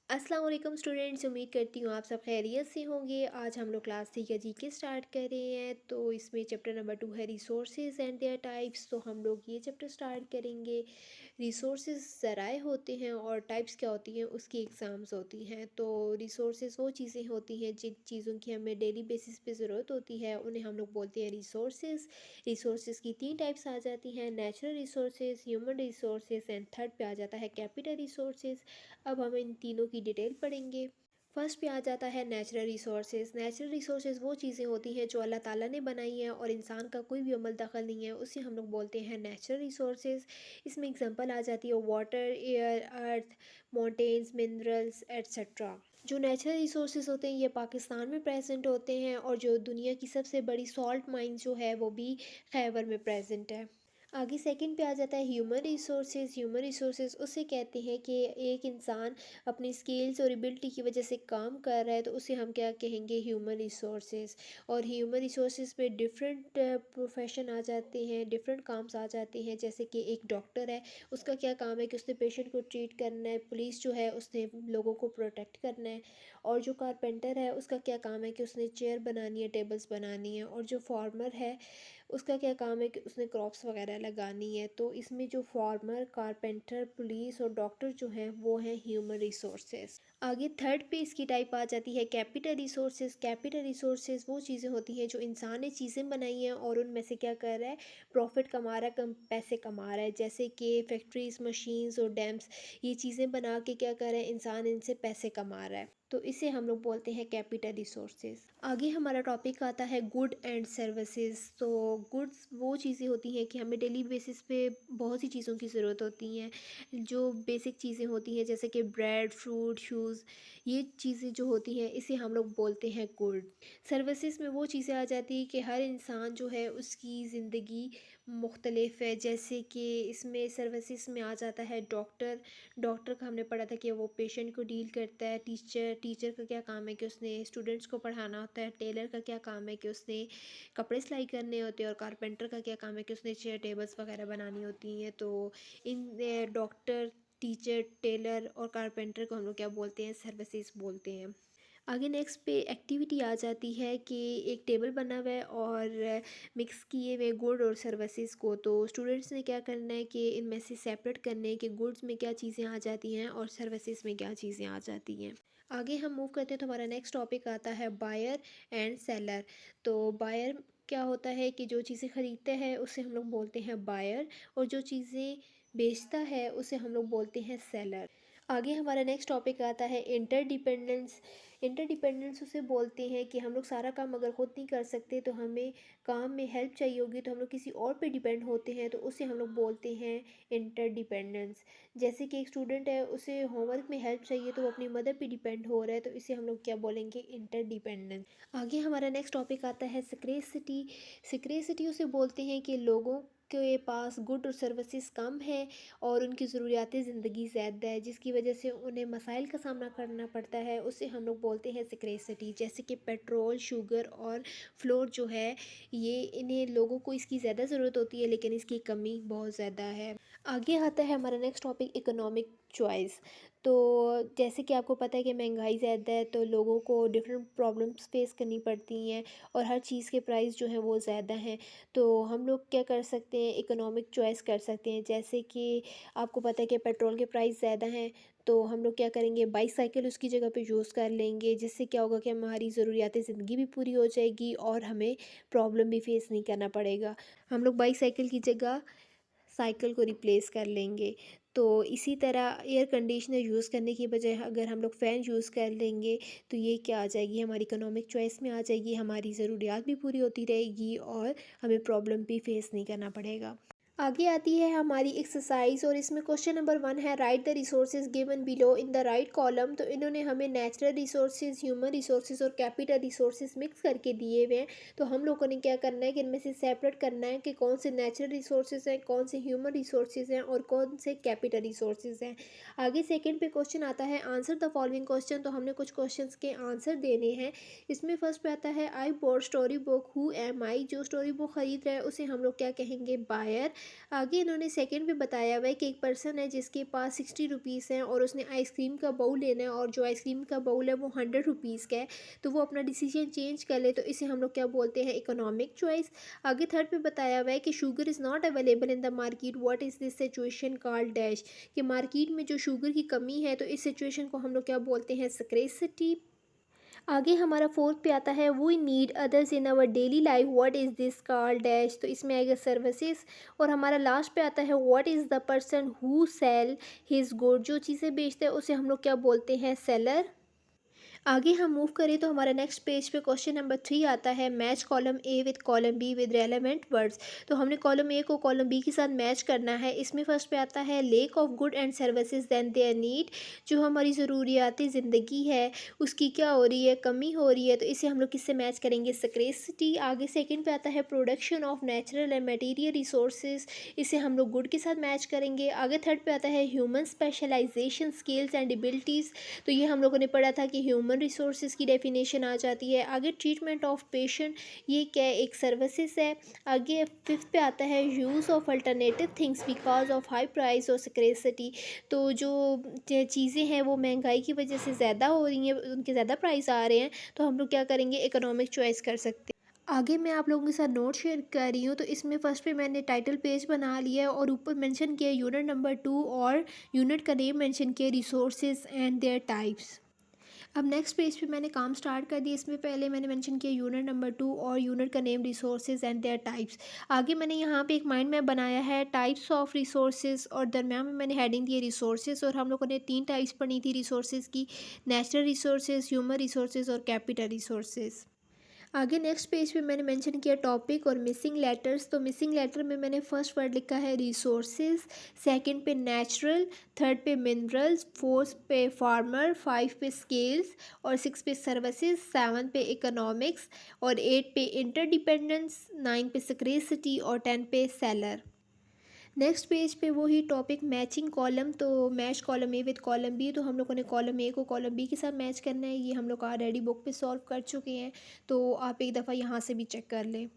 अस्सलाम वालेकुम स्टूडेंट्स, उम्मीद करती हूँ आप सब खैरियत से होंगे। आज हम लोग क्लास 3 का जीके स्टार्ट कर रहे हैं। तो इसमें चैप्टर नंबर 2 है रिसोर्सेज एंड देयर टाइप्स। तो हम लोग ये चैप्टर स्टार्ट करेंगे। रिसोर्सेज ज़राए होते हैं और टाइप्स क्या होती हैं उसकी एग्ज़ाम्स होती हैं। तो रिसोर्सेज वो चीज़ें होती हैं जिन चीज़ों की हमें डेली बेसिस पे ज़रूरत होती है, उन्हें हम लोग बोलते हैं रिसोर्सेज। रिसोर्सेज की 3 टाइप्स आ जाती हैं, natural resources, human resources and third पे आ जाता है कैपिटल रिसोर्सेज। अब हम इन तीनों की डिटेल पढ़ेंगे। फर्स्ट पे आ जाता है नेचुरल रिसोर्सेज। नेचुरल रिसोर्सेज वो चीज़ें होती हैं जो अल्लाह ताला ने बनाई हैं और इंसान का कोई भी अमल दखल नहीं है, उसे हम लोग बोलते हैं नेचुरल रिसोर्सेज। इसमें एग्जांपल आ जाती है वाटर, एयर, अर्थ, माउंटेन्स, मिनरल्स एट्सट्रा। जो नेचुरल रिसोर्सेज होते हैं ये पाकिस्तान में प्रेजेंट होते हैं, और जो दुनिया की सबसे बड़ी सॉल्ट माइन जो है वो भी खैबर में प्रेजेंट है। आगे सेकंड पे आ जाता है ह्यूमन रिसोर्सेज। ह्यूमन रिसोर्सेज उसे कहते हैं कि एक इंसान अपनी स्किल्स और एबिलिटी की वजह से काम कर रहा है, तो उसे हम क्या कहेंगे, ह्यूमन रिसोर्सेज। और ह्यूमन रिसोर्सेज पे डिफरेंट प्रोफेशन आ जाते हैं, डिफरेंट काम्स आ जाते हैं। जैसे कि एक डॉक्टर है, उसका क्या काम है कि उसने पेशेंट को ट्रीट करना है। पुलिस जो है उसने लोगों को प्रोटेक्ट करना है। और जो कारपेंटर है उसका क्या काम है कि उसने चेयर बनानी है, टेबल्स बनानी है। और जो फार्मर है उसका क्या काम है कि उसने क्रॉप्स वगैरह लगानी है। तो इसमें जो फार्मर, कारपेंटर, पुलिस और डॉक्टर जो हैं वो हैं ह्यूमन रिसोर्सेज। आगे थर्ड पे इसकी टाइप आ जाती है कैपिटल रिसोर्सेज। कैपिटल रिसोर्सेज वो चीज़ें होती हैं जो इंसान ने चीज़ें बनाई हैं और उनमें से क्या कर रहा है, प्रॉफिट कमा रहा है, कम पैसे कमा रहा है। जैसे कि फैक्ट्रीज, मशीन्स और डैम्स, ये चीज़ें बना के क्या कर रहा है, इंसान इनसे पैसे कमा रहा है। तो इसे हम लोग बोलते हैं कैपिटल रिसोर्सेज। आगे हमारा टॉपिक आता है गुड एंड सर्विसेज। तो गुड्स वो चीज़ें होती हैं कि हमें डेली बेसिस पे बहुत सी चीज़ों की ज़रूरत होती हैं। जो बेसिक चीज़ें होती हैं जैसे कि ब्रेड, फ्रूट, शूज़, ये चीज़ें जो होती हैं इसे हम लोग बोलते हैं गुड। सर्विसेज में वो चीज़ें आ जाती हैं कि हर इंसान जो है उसकी ज़िंदगी मुख्तलिफ है। जैसे कि इसमें सर्विसेज में आ जाता है डॉक्टर। डॉक्टर का हमने पढ़ा था कि वो पेशेंट को डील करता है। टीचर, टीचर का क्या काम है कि उसने स्टूडेंट्स को पढ़ाना होता है। टेलर का क्या काम है कि उसने कपड़े सिलाई करने होते हैं। और कारपेंटर का क्या काम है कि उसने चेयर टेबल्स वगैरह बनानी होती हैं। तो इन डॉक्टर, टीचर, टेलर और कारपेंटर को हम लोग क्या बोलते हैं, सर्विसेज बोलते हैं। आगे नेक्स्ट पे एक्टिविटी आ जाती है कि एक टेबल बना हुआ है और मिक्स किए हुए गुड और सर्विसेज को। तो स्टूडेंट्स ने क्या करना है कि इनमें से सेपरेट करने हैं कि गुड्स में क्या चीज़ें आ जाती हैं और सर्विसेज में क्या चीज़ें आ जाती हैं। आगे हम मूव करते हैं तो हमारा नेक्स्ट टॉपिक आता है बायर एंड सेलर। तो बायर क्या होता है कि जो चीज़ें ख़रीदते हैं उसे हम लोग बोलते हैं बायर, और जो चीज़ें बेचता है उसे हम लोग बोलते हैं सेलर। आगे हमारा नेक्स्ट टॉपिक आता है इंटरडिपेंडेंस। इंटरडिपेंडेंस उसे बोलते हैं कि हम लोग सारा काम अगर खुद नहीं कर सकते, तो हमें काम में हेल्प चाहिए होगी तो हम लोग किसी और पे डिपेंड होते हैं, तो उसे हम लोग बोलते हैं इंटरडिपेंडेंस। जैसे कि एक स्टूडेंट है, उसे होमवर्क में हेल्प चाहिए तो वो अपनी मदर पे डिपेंड हो रहा है, तो इसे हम लोग क्या बोलेंगे, इंटरडिपेंडेंस। आगे हमारा नेक्स्ट टॉपिक आता है स्क्रेसिटी। स्क्रेसिटी उसे बोलते हैं कि लोगों के पास गुड और सर्विसेज कम है और उनकी ज़रूरियात ज़िंदगी ज़्यादा है, जिसकी वजह से उन्हें मसाइल का सामना करना पड़ता है। उसे हम लोग बोलते हैं स्क्रेसिटी। जैसे कि पेट्रोल, शुगर और फ्लोर जो है, ये इन्हें लोगों को इसकी ज़्यादा ज़रूरत होती है लेकिन इसकी कमी बहुत ज़्यादा है। आगे आता है हमारा नेक्स्ट टॉपिक इकोनॉमिक चॉइस। तो जैसे कि आपको पता है कि महंगाई ज़्यादा है, तो लोगों को डिफरेंट प्रॉब्लम्स फेस करनी पड़ती हैं और हर चीज़ के प्राइस जो हैं वो ज़्यादा हैं। तो हम लोग क्या कर सकते हैं, इकोनॉमिक चॉइस कर सकते हैं। जैसे कि आपको पता है कि पेट्रोल के प्राइस ज़्यादा हैं, तो हम लोग क्या करेंगे, बाईसाइकिल उसकी जगह पे यूज़ कर लेंगे, जिससे क्या होगा कि हमारी ज़रूरियात ज़िंदगी भी पूरी हो जाएगी और हमें प्रॉब्लम भी फेस नहीं करना पड़ेगा। हम लोग बाईसाइकिल की जगह साइकिल को रिप्लेस कर लेंगे। तो इसी तरह एयर कंडीशनर यूज़ करने की बजाय अगर हम लोग फ़ैन यूज़ कर लेंगे, तो ये क्या आ जाएगी, हमारी इकोनॉमिक चॉइस में आ जाएगी। हमारी ज़रूरियात भी पूरी होती रहेगी और हमें प्रॉब्लम भी फेस नहीं करना पड़ेगा। आगे आती है हमारी एक्सरसाइज, और इसमें क्वेश्चन नंबर 1 है right the resources given below in the right column. तो इन्होंने हमें नेचुरल रिसोर्सेज, ह्यूमन रिसोर्सेज और कैपिटल रिसोर्सेज मिक्स करके दिए हुए हैं। तो हम लोगों ने क्या करना है कि इनमें से सेपरेट करना है कि कौन से नेचुरल रिसोर्सेज हैं, कौन से ह्यूमन रिसोर्सेज हैं और कौन से कैपिटल रिसोर्सेज हैं। आगे सेकंड पे क्वेश्चन आता है आंसर द फॉलोइंग क्वेश्चन। तो हमने कुछ क्वेश्चंस के आंसर देने हैं। इसमें फर्स्ट पे आता है I bought story book, who am I. जो स्टोरी बुक खरीद रहा है उसे हम लोग क्या कहेंगे, बायर। आगे इन्होंने सेकंड पे बताया हुआ है कि एक पर्सन है जिसके पास 60 रुपीज़ हैं और उसने आइसक्रीम का बाउल लेना है और जो आइसक्रीम का बाउल है वो 100 रुपीज़ का है, तो वो अपना डिसीजन चेंज कर ले, तो इसे हम लोग क्या बोलते हैं, इकोनॉमिक चॉइस। आगे थर्ड पे बताया हुआ है कि sugar is not available in the market, what is this situation called dash, कि मार्केट में जो शुगर की कमी है तो इस सिचुएशन को हम लोग क्या बोलते हैं, स्कैर्सिटी। आगे हमारा फोर्थ पे आता है we need others in our daily life, what is this called dash, तो इसमें आएगा सर्विसेज। और हमारा लास्ट पे आता है what is the person who sell his good, जो चीज़ें बेचते हैं उसे हम लोग क्या बोलते हैं, सेलर। आगे हम मूव करें तो हमारा नेक्स्ट पेज पे क्वेश्चन नंबर 3 आता है, match column A with column be with relevant words. तो हमने कॉलम ए को कॉलम बी के साथ मैच करना है। इसमें फर्स्ट पे आता है lack of good and services than their need, जो हमारी ज़रूरियाती ज़िंदगी है उसकी क्या हो रही है, कमी हो रही है, तो इसे हम लोग किससे मैच करेंगे, स्कैर्सिटी। आगे सेकंड पे आता है production of natural and material resources, इसे हम लोग गुड के साथ मैच करेंगे। आगे थर्ड पे आता है human specialisation skills and abilities, तो ये हम लोगों ने पढ़ा था कि ह्यूमन रिसोर्सेज की डेफिनेशन आ जाती है। आगे ट्रीटमेंट ऑफ पेशेंट, ये क्या है, एक सर्विसेज है। आगे फिफ्थ पे आता है use of alternative things because of high price और स्कैर्सिटी, तो जो चीज़ें हैं वो महंगाई की वजह से ज़्यादा हो रही हैं, उनके ज़्यादा प्राइस आ रहे हैं, तो हम लोग क्या करेंगे, इकोनॉमिक चॉइस कर सकते हैं। आगे मैं आप लोगों के साथ नोट शेयर कर रही हूँ, तो इसमें फर्स्ट पे मैंने टाइटल पेज बना लिया है और ऊपर मेंशन किया यूनिट नंबर 2 और यूनिट का नेम मेंशन किया, रिसोर्सेज एंड देयर टाइप्स। अब नेक्स्ट पेज पे मैंने काम स्टार्ट कर दिया। इसमें पहले मैंने मेंशन किया यूनिट नंबर 2 और यूनिट का name resources and there types. आगे मैंने यहाँ पे एक माइंड मैप बनाया है टाइप्स ऑफ रिसोर्सेज, और दरम्यान में मैंने हेडिंग दी है रिसोर्सेज, और हम लोगों ने 3 टाइप्स पढ़ी थी रिसोर्सेज की, नेचुरल रिसोर्सेज, ह्यूमन रिसोर्सेज और कैपिटल रिसोर्सेज। आगे नेक्स्ट पेज पे मैंने मेंशन किया टॉपिक और मिसिंग लेटर्स, तो मिसिंग लेटर में मैंने फर्स्ट वर्ड लिखा है रिसोर्सेज, सेकंड पे नेचुरल, थर्ड पे मिनरल्स, फोर्थ पे फार्मर, फाइव पे स्केल्स और सिक्स पे सर्विसेज, सेवन पे इकोनॉमिक्स और एट पे इंटरडिपेंडेंस, नाइन पे स्कैर्सिटी और 10 पे सेलर। नेक्स्ट पेज पे वही टॉपिक मैचिंग कॉलम, तो match column A with column B, तो हम लोगों ने कॉलम ए को कॉलम बी के साथ मैच करना है। ये हम लोग ऑलरेडी बुक पे सॉल्व कर चुके हैं, तो आप एक दफ़ा यहाँ से भी चेक कर लें।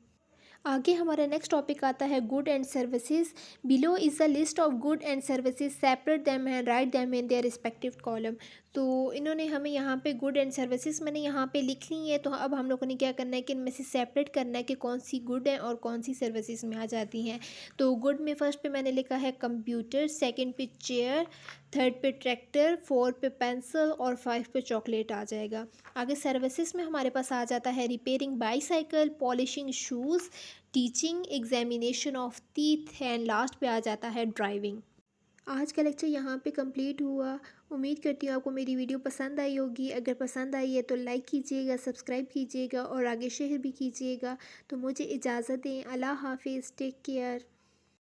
आगे हमारा नेक्स्ट टॉपिक आता है good and services. Below is a list of good and services, separate them and right them in their respective column. तो इन्होंने हमें यहाँ पे गुड एंड सर्विसेज मैंने यहाँ पे लिख ली है, तो अब हम लोगों ने क्या करना है कि इनमें से सेपरेट करना है कि कौन सी गुड है और कौन सी सर्विसेज में आ जाती हैं। तो गुड में फर्स्ट पे मैंने लिखा है कंप्यूटर, सेकेंड पे चेयर, थर्ड पे ट्रैक्टर, फोर्थ पे पेंसिल और फाइव पे चॉकलेट आ जाएगा। आगे सर्विसेज में हमारे पास आ जाता है repairing bicycle, polishing shoes, teaching, examination of teeth and last पे आ जाता है ड्राइविंग। आज का लेक्चर यहाँ पे कंप्लीट हुआ। उम्मीद करती हूँ आपको मेरी वीडियो पसंद आई होगी। अगर पसंद आई है तो लाइक कीजिएगा, सब्सक्राइब कीजिएगा और आगे शेयर भी कीजिएगा। तो मुझे इजाज़त दें। अल्लाह हाफिज़, टेक केयर।